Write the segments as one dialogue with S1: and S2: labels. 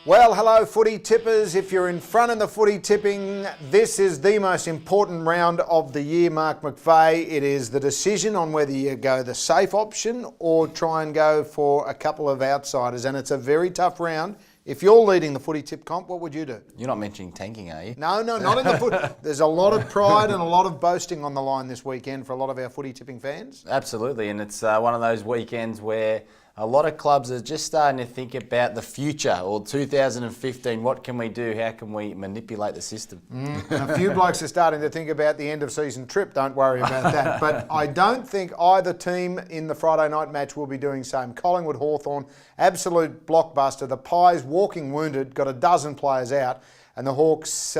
S1: Well, hello footy tippers. If you're in front of the footy tipping, this is the most important round of the year, Mark McVeigh. It is the decision on whether you go the safe option or try and go for a couple of outsiders, and it's a very tough round. If you're leading the footy tip comp, what would you do?
S2: You're not mentioning tanking, are you?
S1: No, not in the foot. There's a lot of pride and a lot of boasting on the line this weekend for a lot of our footy tipping fans.
S2: Absolutely, and it's one of those weekends where a lot of clubs are just starting to think about the future, or 2015, what can we do? How can we manipulate the system?
S1: A few blokes are starting to think about the end of season trip, don't worry about that. But I don't think either team in the Friday night match will be doing same. Collingwood Hawthorn, absolute blockbuster. The Pies walking wounded, got a dozen players out, and the Hawks,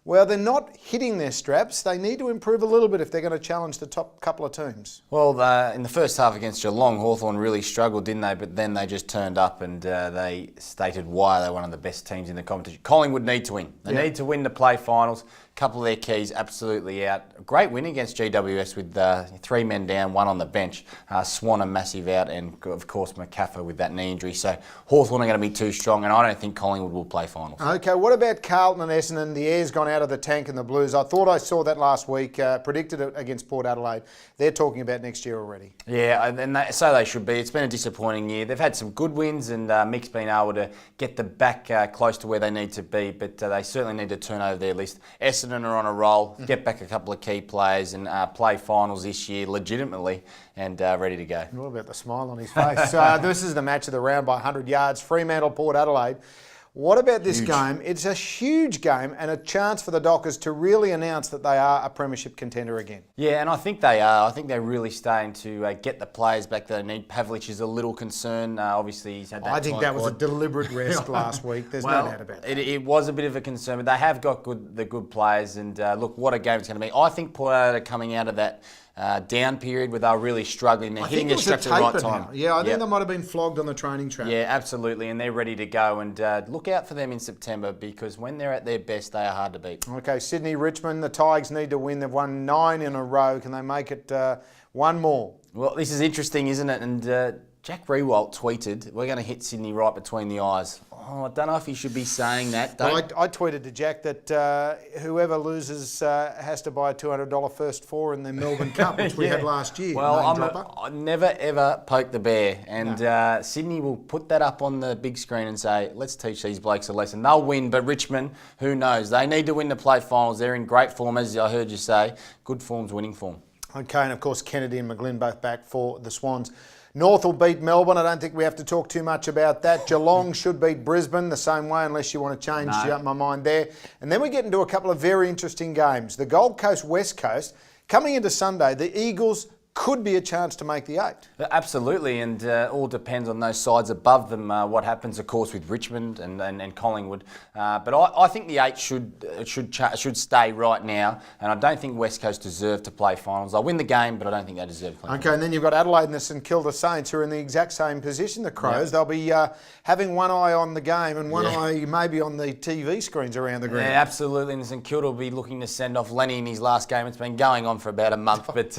S1: well, they're not hitting their straps. They need to improve a little bit if they're going to challenge the top couple of teams.
S2: Well, in the first half against Geelong, Hawthorn really struggled, didn't they? But then they just turned up and they stated why they're one of the best teams in the competition. Collingwood need to win. They need to win to play finals. A couple of their keys absolutely out. A great win against GWS with 3 men down, 1 on the bench. Swan a massive out, and of course McCaffrey with that knee injury. So Hawthorn are going to be too strong, and I don't think Collingwood will play finals.
S1: Okay, what about Carlton and Essendon? The air's gone out of the tank in the Blues. I thought I saw that last week, predicted it against Port Adelaide. They're talking about next year already.
S2: Yeah, and so they should be. It's been a disappointing year. They've had some good wins, and Mick's been able to get them back close to where they need to be, but they certainly need to turn over their list. Essendon are on a roll, get back a couple of key players and play finals this year legitimately and ready to go.
S1: What about the smile on his face? This is the match of the round by 100 yards. Fremantle, Port Adelaide. What about this game? It's a huge game and a chance for the Dockers to really announce that they are a premiership contender again.
S2: Yeah, and I think they are. I think they're really starting to get the players back that they need. Pavlich is a little concerned. Obviously, he's had that.
S1: I think that was a deliberate rest last week. There's no doubt about that.
S2: It was a bit of a concern, but they have got the good players. And look, what a game it's going to be. I think Port Adelaide are coming out of that down period where they were really struggling. They're hitting their straps at the right time.
S1: Yeah, I think they might have been flogged on the training track.
S2: Yeah, absolutely, and they're ready to go. And look out for them in September, because when they're at their best, they are hard to beat.
S1: Okay, Sydney, Richmond, the Tigers need to win. They've won 9 in a row. Can they make it one more?
S2: Well, this is interesting, isn't it? And Jack Riewoldt tweeted, "We're going to hit Sydney right between the eyes." Oh, I don't know if he should be saying that.
S1: Well, I tweeted to Jack that whoever loses has to buy a $200 first four in the Melbourne Cup, which we had last year.
S2: Well, I never ever poke the bear, and Sydney will put that up on the big screen and say, "Let's teach these blokes a lesson." They'll win, but Richmond, who knows? They need to win to play finals. They're in great form, as I heard you say. Good form's winning form.
S1: Okay, and of course Kennedy and McGlynn both back for the Swans. North will beat Melbourne. I don't think we have to talk too much about that. Geelong should beat Brisbane the same way, unless you want to change my mind there. And then we get into a couple of very interesting games. The Gold Coast, West Coast. Coming into Sunday, the Eagles could be a chance to make the 8.
S2: Absolutely, and all depends on those sides above them. What happens, of course, with Richmond and Collingwood. But I think the 8 should stay right now, and I don't think West Coast deserve to play finals. They'll win the game, but I don't think they deserve to play finals.
S1: Okay, and then you've got Adelaide and the St Kilda Saints, who are in the exact same position, the Crows. Yep. They'll be having one eye on the game and one eye maybe on the TV screens around the ground.
S2: Yeah, absolutely, and St Kilda will be looking to send off Lenny in his last game. It's been going on for about a month, but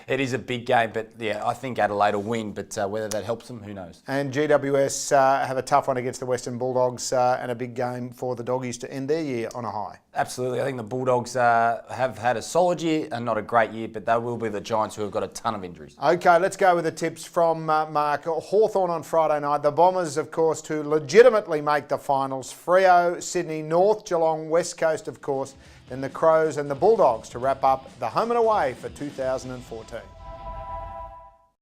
S2: it is a big game. But yeah, I think Adelaide will win, but whether that helps them, who knows.
S1: And GWS have a tough one against the Western Bulldogs and a big game for the Doggies to end their year on a high.
S2: Absolutely. I think the Bulldogs have had a solid year and not a great year, but they will be the Giants, who have got a ton of injuries. Okay, let's go with the tips from Mark. Hawthorn on Friday night. The Bombers, of course, to legitimately make the finals. Freo, Sydney, North, Geelong, West Coast, of course. Then the Crows and the Bulldogs to wrap up the home and away for 2014.